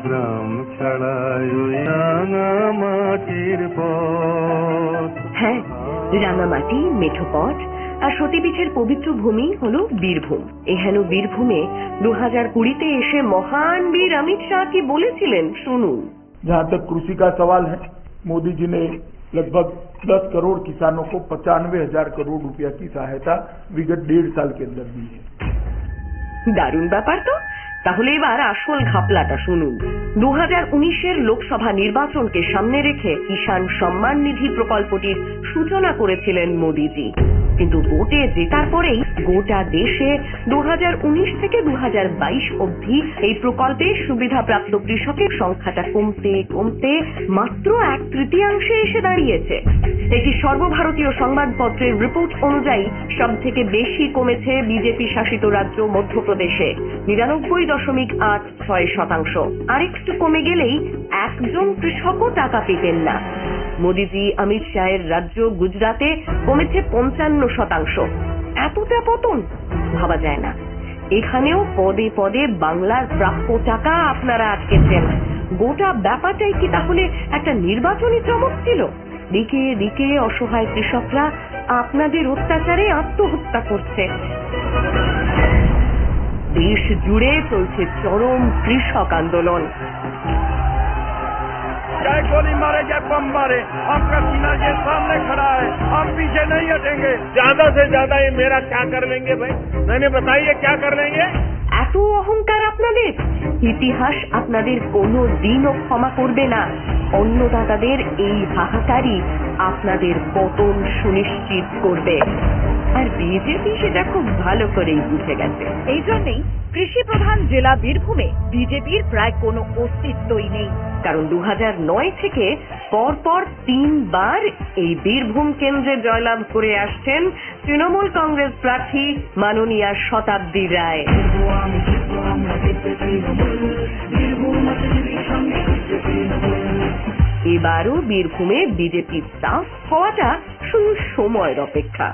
গ্রাম ছাড়ায় ওই রাঙামাটির পথ। হ্যাঁ, রাঙামাটি, মেঠোপট আর সতীপীঠের পবিত্র ভূমি হলো বীরভূম। এহেন বীরভূমে 2020-তে এসে মহান বীর অমিত শাহ কি বলেছিলেন শুনুন। जहाँ तक कृषि का सवाल है, मोदी जी ने लगभग 10 करोड़ किसानों को 95,000 करोड़ रुपया की सहायता विगत 1.5 साल के अंदर दी है। দারুণ ব্যাপার তো। তাহলে এবার আসল ঘাপলাটা শুনুন। 2019-এর লোকসভা নির্বাচনকে সামনে রেখে কিষাণ সম্মান নিধি প্রকল্পটির সূচনা করেছিলেন মোদিজি। কিন্তু ভোটে জেতার পরেই গোটা দেশে 2019 থেকে 2022 অবধি এই প্রকল্পে সুবিধাপ্রাপ্ত কৃষকের সংখ্যাটা কমতে কমতে মাত্র 1/3 এসে দাঁড়িয়েছে। একটি সর্বভারতীয় সংবাদপত্রের রিপোর্ট অনুযায়ী সব থেকে বেশি কমেছে বিজেপি শাসিত রাজ্য মধ্যপ্রদেশে 99.86%। আরেকটু কমে গেলেই একজন কৃষকও টাকা পেতেন না। মোদিজি অমিত শাহের রাজ্য গুজরাটে কমেছে 55%। এতটা পতন ভাবা যায় না। এখানেও পদে পদে বাংলার প্রাপ্য টাকা আপনারা আটকেছেন। গোটা ব্যাপারটাই কি তাহলে একটা নির্বাচনী চমক ছিল? দিকে দিকে অসহায় কৃষকরা আপনাদের অত্যাচারে আত্মহত্যা করছে। দেশ জুড়ে চলছে চরম কৃষক আন্দোলন। चाहे गोली मारे या बम मारे, आपका सीना ये सामने खड़ा है, हम पीछे नहीं हटेंगे। ज्यादा से ज्यादा ये मेरा क्या कर लेंगे भाई, मैंने बताइए क्या कर लेंगे। এত অহংকার আপনাদের, ইতিহাস আপনাদের কোনো দিনও ক্ষমা করবে না। অন্নদাতাদের এই হাহাকারই আপনাদের পতন সুনিশ্চিত করবে। আর বিজেপি সেটা খুব ভালো করেই বুঝে গেছে। এই জন্যই কৃষি প্রধান জেলা বীরভূমে বিজেপির প্রায় কোনো অস্তিত্বই নেই। কারণ 2009 থেকে পরপর 3 বার এই বীরভূম কেন্দ্রে জয়লাভ করে আসছেন তৃণমূল কংগ্রেস প্রার্থী মাননীয়া শতাব্দী রায়। এবারও বীরভূমে বিজেপি স্টাফ হওয়াটা শুধু সময়ের অপেক্ষা।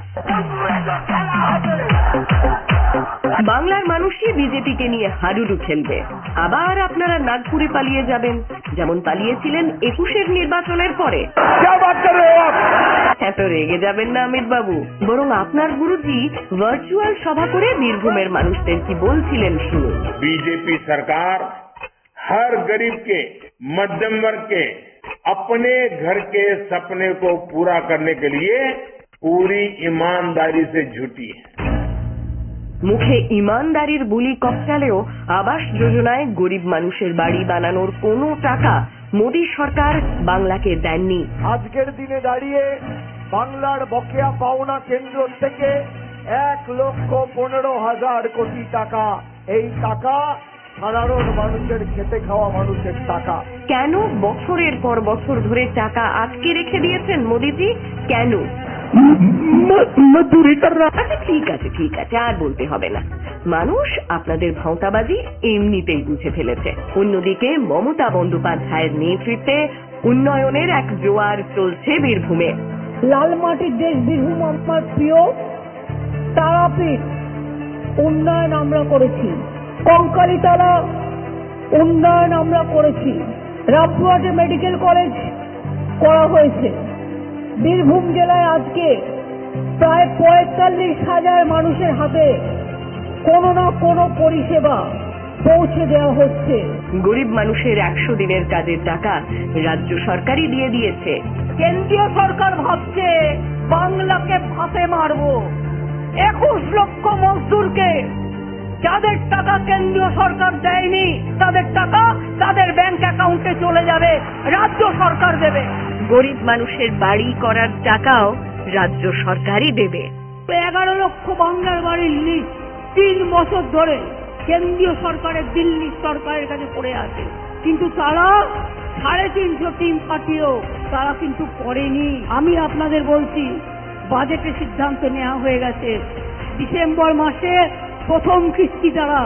বাংলার মানুষই বিজেপিকে নিয়ে হাডুডু খেলবে। আবার আপনারা নাগপুরে পালিয়ে যাবেন, যেমন পালিয়েছিলেন 21-এর নির্বাচনের পরে। এত রেগে যাবেন না অমিত বাবু, বরং আপনার গুরুজি ভার্চুয়াল সভা করে বীরভূমের মানুষদের কি বলছিলেন শুনুন। बीजेपी सरकार हर गरीब के, मध्यम वर्ग के अपने घर के सपने को पूरा करने के लिए पूरी ईमानदारी से जुटी है। মুখে ইমানদারির বুলি ককটালেও আবাস যোজনায় গরিব মানুষের বাড়ি বানানোর কোনো টাকা মোদী সরকার বাংলাকে দেননি। আজকের দিনে দাঁড়িয়ে বাংলার বকেয়া পাওনা কেন্দ্র থেকে 1,15,000 কোটি টাকা, এই টাকা সাধারণ মানুষের খেতে খাওয়া মানুষের টাকা। কেন বছরের পর বছর ধরে টাকা আটকে রেখে দিয়েছেন মোদিজি? কেন? আচ্ছা ঠিক আছে আর বলতে হবে না। মানুষ আপনাদের ভাঁওতাবাজি এমনিতেই বুঝে ফেলেছে। অন্যদিকে মমতা বন্দ্যোপাধ্যায়ের নেতৃত্বে উন্নয়নের এক জোয়ার চলছে বীরভূমে। লাল মাটির দেশ বীরভূম আমার প্রিয়। তারাপীঠ উন্নয়ন আমরা করেছি, কঙ্কালীতলা উন্নয়ন আমরা করেছি, রামপুরহাটে মেডিকেল কলেজ করা হয়েছে। বীরভূম জেলায় আজকে প্রায় 45,000 মানুষের হাতে কোনো না কোনো পরিষেবা পৌঁছে দেওয়া হচ্ছে। গরিব মানুষের 100 দিনের কাজের টাকা রাজ্য সরকারই দিয়ে দিয়েছে। কেন্দ্রীয় সরকার ভাবছে বাংলাকে ফাঁসে মারবো। 21 লক্ষ মজদুরকে যাদের টাকা কেন্দ্রীয় সরকার দেয়নি, তাদের টাকা তাদের ব্যাংক অ্যাকাউন্টে চলে যাবে, রাজ্য সরকার দেবে। গরিব মানুষের বাড়ি করার টাকাও রাজ্য সরকারই দেবে। 11 লক্ষ বাংলার বাড়ির লিস্ট 3 বছর ধরে কেন্দ্রীয় সরকারের, দিল্লি সরকারের কাছে পড়ে আছে, কিন্তু তারা 350 টিম পাঠিয়েও তারা কিন্তু করেনি। আমি আপনাদের বলছি, বাজেটে সিদ্ধান্ত নেওয়া হয়ে গেছে, ডিসেম্বর মাসে প্রথম কিস্তি তারা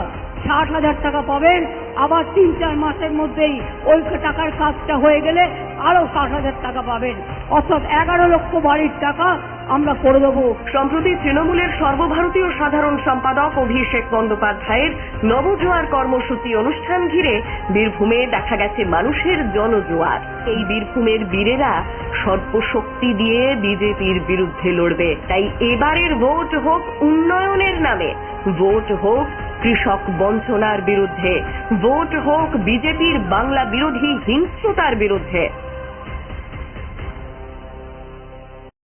60,000 টাকা পাবেন। আবার 3-4 মাসের মধ্যেই ওই টাকার কাজটা হয়ে গেলে আরো 60,000 টাকা পাবেন। অর্থাৎ 11 লক্ষ বাড়ির টাকা আমরা করে দেবো। সম্প্রতি তৃণমূলের সর্বভারতীয় সাধারণ সম্পাদক অভিষেক বন্দ্যোপাধ্যায়ের নবজোয়ার কর্মসূচি অনুষ্ঠান ঘিরে বীরভূমে দেখা গেছে মানুষের জনজোয়ার। এই বীরভূমের বীরেরা সর্বশক্তি দিয়ে বিজেপির বিরুদ্ধে লড়বে। তাই এবারের ভোট হোক উন্নয়নের নামে, ভোট হোক কৃষক বঞ্চনার বিরুদ্ধে, ভোট হোক বিজেপির বাংলা বিরোধী হিংস্রতার বিরুদ্ধে।